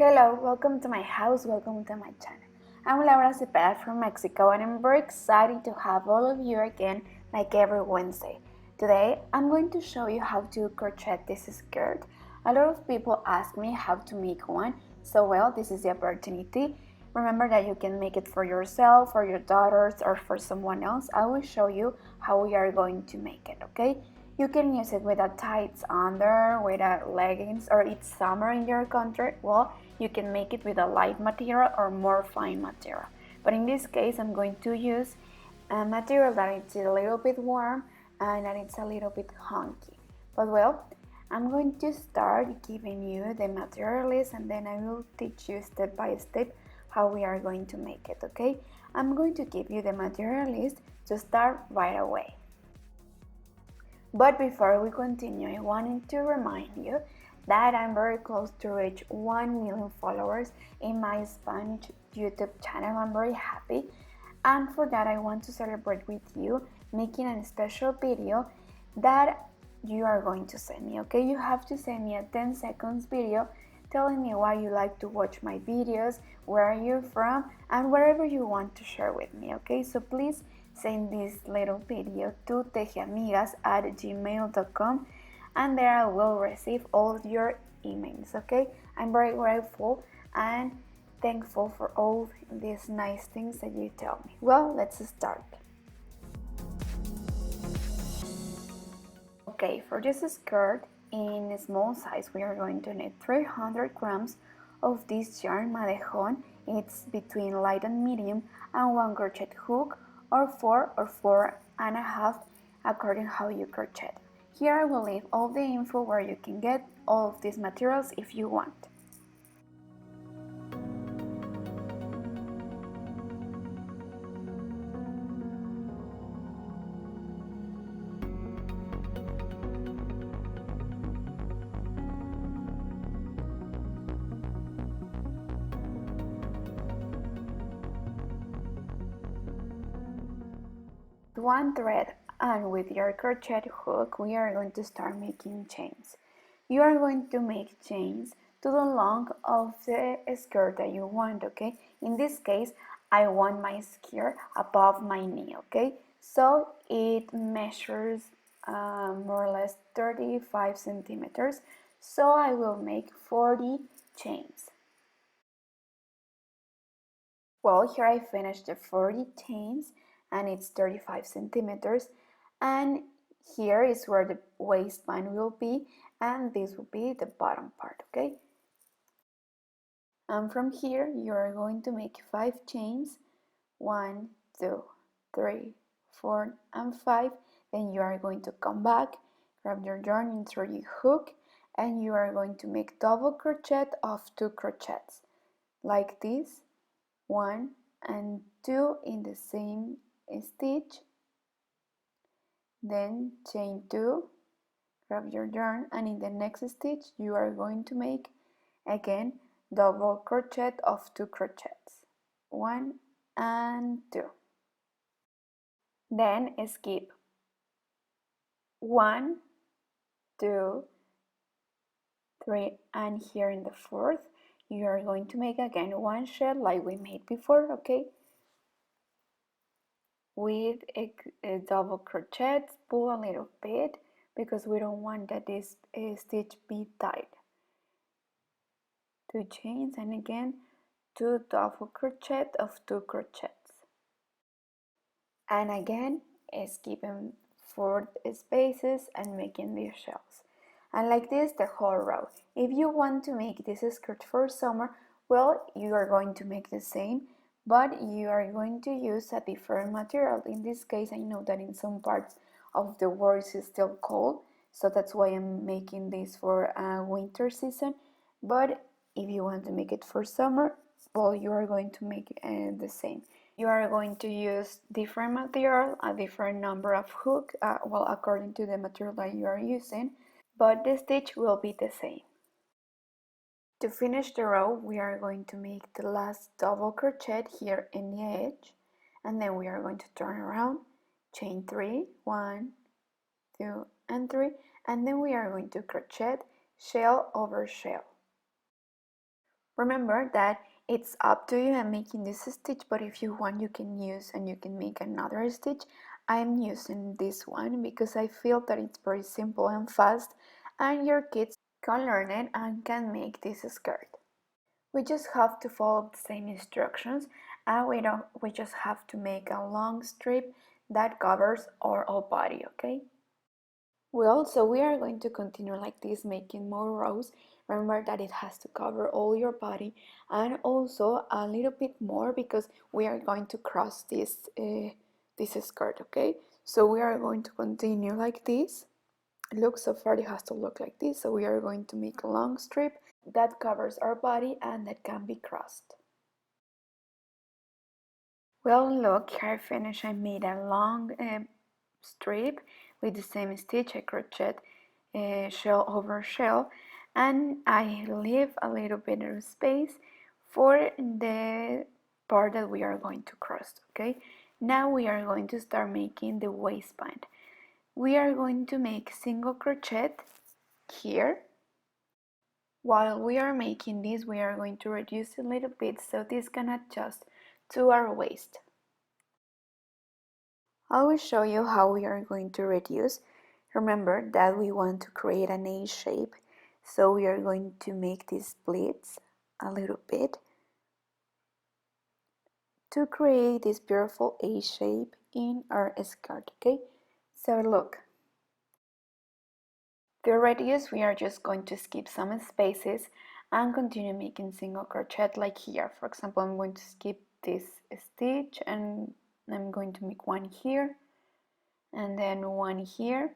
Hello, welcome to my house, welcome to my channel. I'm Laura Cepeda from Mexico and I'm very excited to have all of you again like every Wednesday. Today I'm going to show you how to crochet this skirt. A lot of people ask me how to make one, so well, this is the opportunity. Remember that you can make it for yourself, for your daughters, or for someone else. I will show you how we are going to make it, okay? You can use it with a tights under, with a leggings, or it's summer in your country, well, you can make it with a light material or more fine material. But in this case, I'm going to use a material that it's a little bit warm and that it's a little bit hunky. But well, I'm going to start giving you the material list and then I will teach you step by step how we are going to make it, okay? I'm going to give you the material list to start right away. But before we continue, I wanted to remind you that I'm very close to reach 1 million followers in my Spanish YouTube channel. I'm very happy, and for that I want to celebrate with you making a special video that you are going to send me, okay? You have to send me a 10 seconds video telling me why you like to watch my videos, where are you from, and wherever you want to share with me, okay? So please send this little video to tejiamigas@gmail.com and there I will receive all your emails, okay? I'm very grateful and thankful for all these nice things that you tell me. Well, let's start. Okay, for this skirt in small size we are going to need 300 grams of this yarn madejon. It's between light and medium, and 1 crochet hook or 4.5 according how you crochet. Here I will leave all the info where you can get all of these materials if you want. One thread and with your crochet hook we are going to start making chains. You are going to make chains to the length of the skirt that you want, okay? In this case I want my skirt above my knee, okay? So it measures more or less 35 centimeters, so I will make 40 chains. Well, here I finished the 40 chains and it's 35 centimeters, and here is where the waistband will be and this will be the bottom part, okay? And from here you are going to make 5 chains, 1, 2, 3, 4 and 5. Then you are going to come back, grab your yarn, insert your hook, and you are going to make double crochet of 2 crochets like this, 1 and 2 in the same stitch, then chain 2, grab your yarn, and in the next stitch you are going to make again double crochet of 2 crochets, 1 and 2. Then skip 1, 2, 3, and here in the fourth you are going to make again one shell like we made before, okay? With a double crochet, pull a little bit because we don't want that this stitch be tight. 2 chains and again 2 double crochet of 2 crochets, and again skipping 4 spaces and making these shells, and like this the whole row. If you want to make this skirt for summer, well, you are going to make the same, but you are going to use a different material. In this case I know that in some parts of the world it's still cold, so that's why I'm making this for winter season. But if you want to make it for summer, well, you are going to make the same. You are going to use different material, a different number of hooks, well, according to the material that you are using, but the stitch will be the same. To finish the row, we are going to make the last double crochet here in the edge, and then we are going to turn around, chain 3, 1, 2, and 3, and then we are going to crochet shell over shell. Remember that it's up to you. I'm making this stitch, but if you want, you can use and you can make another stitch. I'm using this one because I feel that it's very simple and fast, and your kids can learn it and can make this skirt. We just have to follow the same instructions, and we just have to make a long strip that covers our whole body, okay? Well, so we are going to continue like this, making more rows. Remember that it has to cover all your body and also a little bit more because we are going to cross this skirt, okay? So we are going to continue like this. Look, so far it has to look like this. So we are going to make a long strip that covers our body and that can be crossed. Well, look, here I finished. I made a long strip with the same stitch. I crocheted shell over shell, and I leave a little bit of space for the part that we are going to cross, okay? Now we are going to start making the waistband. We are going to make single crochet here. While we are making this, we are going to reduce a little bit so this can adjust to our waist. I will show you how we are going to reduce. Remember that we want to create an A shape, so we are going to make these splits a little bit to create this beautiful A shape in our skirt, okay? So look. To reduce, we are just going to skip some spaces and continue making single crochet like here. For example, I'm going to skip this stitch and I'm going to make one here and then one here.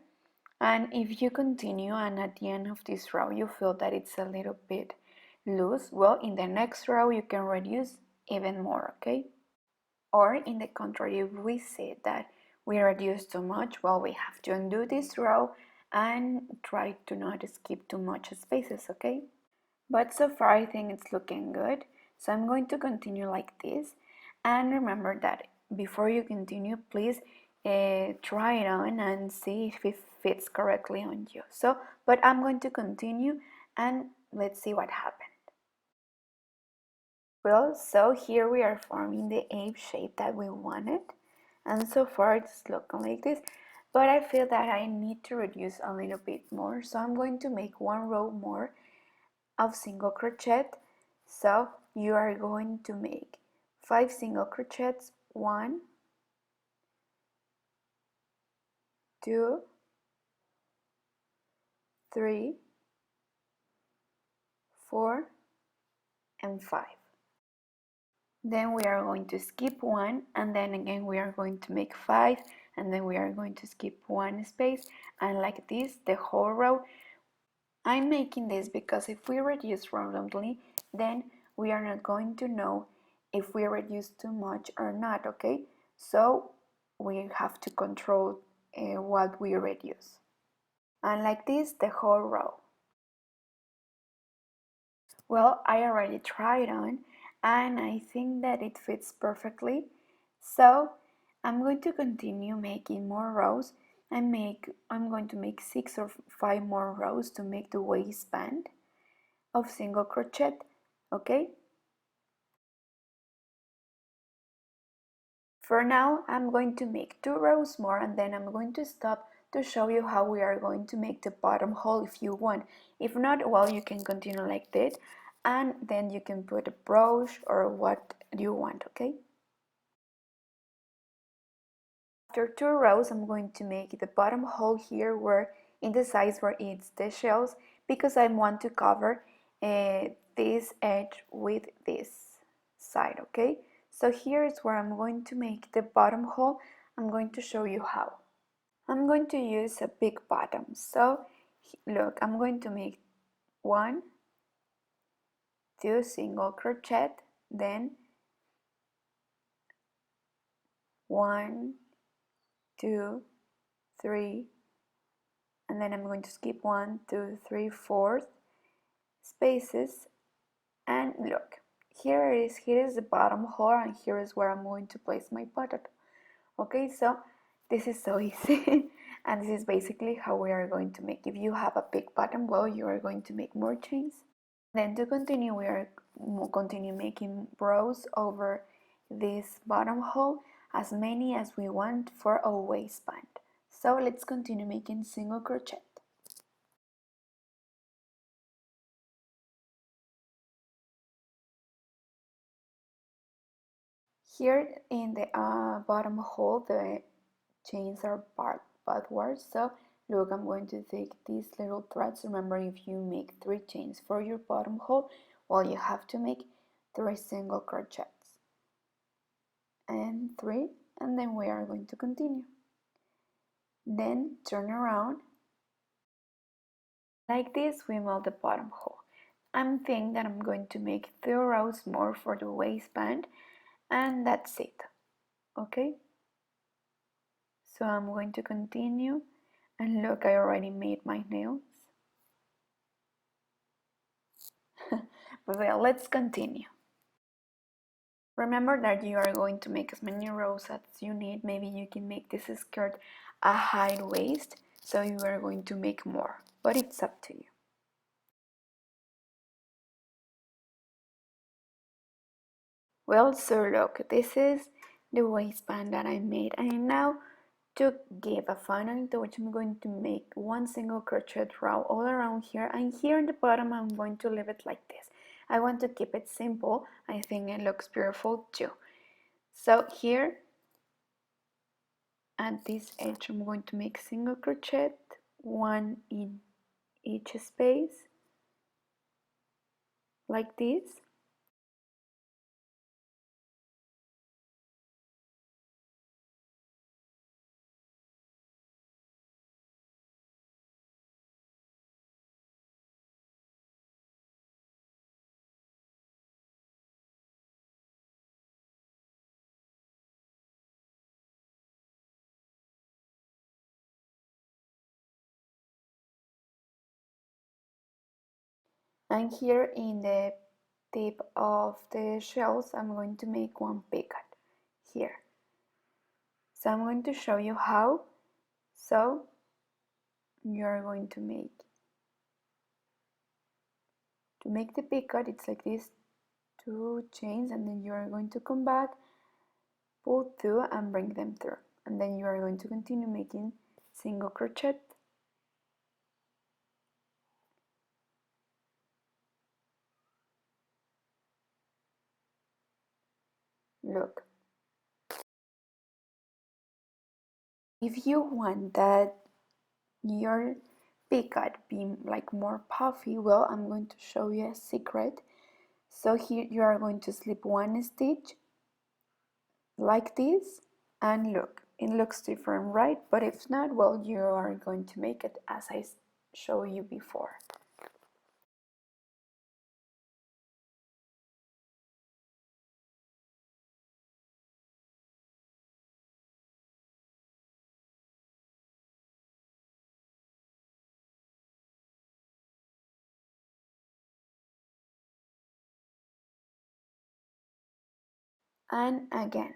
And if you continue and at the end of this row you feel that it's a little bit loose, well, in the next row you can reduce even more, okay? Or in the contrary, if we see that we reduce too much, well, we have to undo this row and try to not skip too much spaces, okay? But so far I think it's looking good, so I'm going to continue like this. And remember that before you continue, please try it on and see if it fits correctly on you. So, but I'm going to continue and let's see what happens. Well, so here we are forming the A shape that we wanted, and so far it's looking like this, but I feel that I need to reduce a little bit more, so I'm going to make one row more of single crochet. So you are going to make 5 single crochets, 1, 2, 3, 4, and 5. Then we are going to skip one, and then again we are going to make 5, and then we are going to skip one space, and like this the whole row. I'm making this because if we reduce randomly, then we are not going to know if we reduce too much or not, okay? So we have to control what we reduce. And like this the whole row. Well, I already tried on and I think that it fits perfectly. So I'm going to continue making more rows and I'm going to make 6 or 5 more rows to make the waistband of single crochet, okay? For now, I'm going to make 2 rows more and then I'm going to stop to show you how we are going to make the bottom hole if you want. If not, well, you can continue like this and then you can put a brooch or what you want, okay? After 2 rows, I'm going to make the bottom hole here where in the sides where it's the shells because I want to cover this edge with this side, okay? So here is where I'm going to make the bottom hole. I'm going to show you how. I'm going to use a big bottom. So look, I'm going to make 1, 2 single crochet, then 1, 2, 3, and then I'm going to skip 1, 2, 3, 4 spaces, and look, here is the bottom hole and here is where I'm going to place my potato. Okay, so this is so easy and this is basically how we are going to make. If you have a big bottom, well, you are going to make more chains. Then to continue, we are continue making rows over this bottom hole, as many as we want for our waistband. So let's continue making single crochet. Here in the bottom hole, the chains are backwards. So look, I'm going to take these little threads. Remember, if you make 3 chains for your bottom hole, well, you have to make 3 single crochets. And 3, and then we are going to continue. Then turn around. Like this, we melt the bottom hole. I'm thinking that I'm going to make 3 rows more for the waistband, and that's it. Okay? So I'm going to continue, and look, I already made my nails. But well, let's continue. Remember that you are going to make as many rows as you need. Maybe you can make this skirt a high waist, so you are going to make more, but it's up to you. Well, so look, this is the waistband that I made, and now to give a final touch, I'm going to make 1 single crochet row all around here, and here in the bottom I'm going to leave it like this. I want to keep it simple. I think it looks beautiful too. So here at this edge I'm going to make single crochet, 1 in each space, like this. And here in the tip of the shells I'm going to make 1 picot here. So I'm going to show you how. So you're going to make the picot, it's like this, 2 chains, and then you are going to come back, pull 2 and bring them through, and then you are going to continue making single crochet. Look, if you want that your picot be like more puffy, well, I'm going to show you a secret. So here you are going to slip 1 stitch like this, and look, it looks different, right? But if not, well, you are going to make it as I showed you before. And again,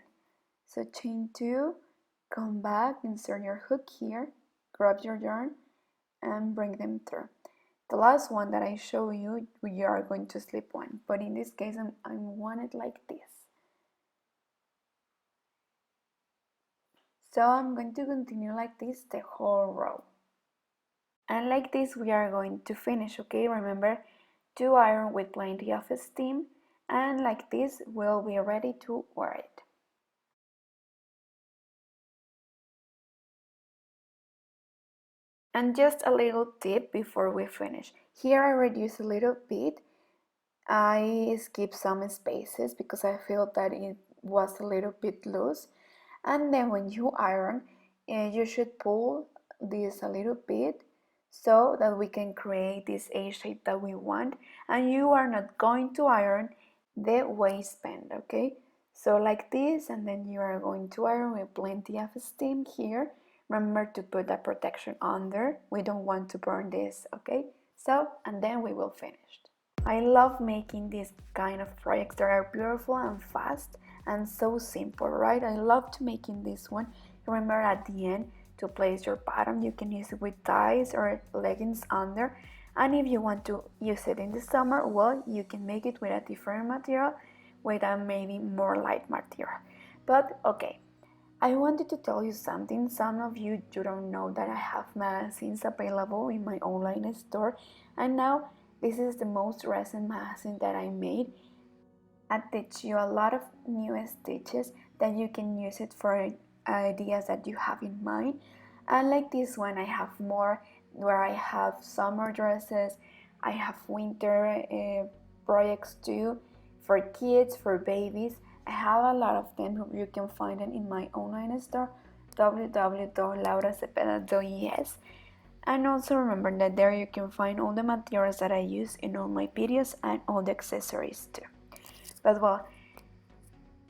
so chain 2, come back, insert your hook here, grab your yarn and bring them through. The last one that I show you, you are going to slip 1, but in this case I want it like this. So I'm going to continue like this the whole row. And like this we are going to finish, okay? Remember to iron with plenty of steam, and like this we'll be ready to wear it. And just a little tip before we finish. Here I reduce a little bit. I skip some spaces because I feel that it was a little bit loose. And then when you iron, you should pull this a little bit so that we can create this A shape that we want. And you are not going to iron the waistband, okay? So like this, and then you are going to iron with plenty of steam here. Remember to put that protection under. We don't want to burn this, okay? So, and then we will finish. I love making these kind of projects that are beautiful and fast and so simple, right? I love to making this one. Remember at the end to place your bottom, you can use it with ties or leggings under, And if you want to use it in the summer, well, you can make it with a different material, with a maybe more light material. But okay, I wanted to tell you something. Some of you don't know that I have magazines available in my online store, and now this is the most recent magazine that I made. I teach you a lot of new stitches that you can use it for ideas that you have in mind. And like this one, I have more where I have summer dresses, I have winter projects too, for kids, for babies. I have a lot of them. You can find them in my online store, www.lauracepeda.es. And also remember that there you can find all the materials that I use in all my videos and all the accessories too. But well,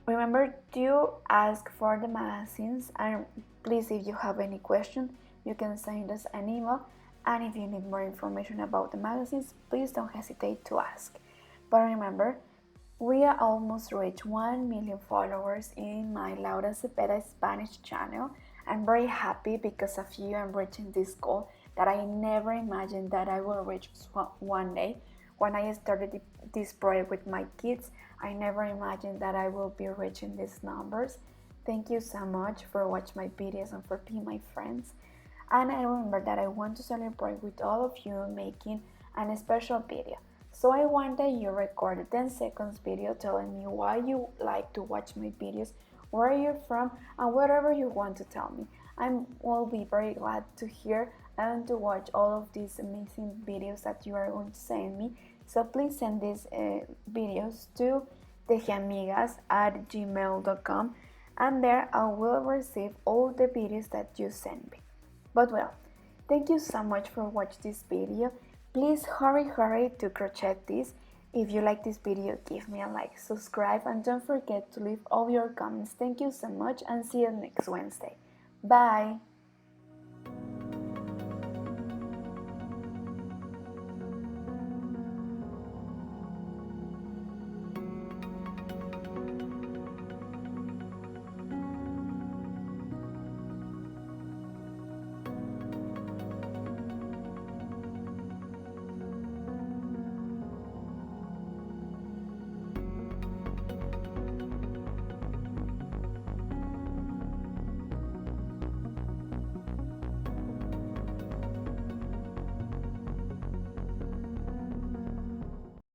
remember to ask for the magazines, and please, if you have any question, you can send us an email. And if you need more information about the magazines, please don't hesitate to ask. But remember, we are almost reached 1 million followers in my Laura Cepeda Spanish channel. I'm very happy because of you. I'm reaching this goal that I never imagined that I will reach one day. When I started this project with my kids, I never imagined that I will be reaching these numbers. Thank you so much for watching my videos and for being my friends. And I remember that I want to celebrate with all of you making a special video. So I want that you record a 10 seconds video telling me why you like to watch my videos, where you're from, and whatever you want to tell me. I will be very glad to hear and to watch all of these amazing videos that you are going to send me. So please send these videos to tejiamigas@gmail.com, and there I will receive all the videos that you send me. But well, thank you so much for watching this video. Please hurry to crochet this. If you like this video, give me a like, subscribe, and don't forget to leave all your comments. Thank you so much, and see you next Wednesday. Bye!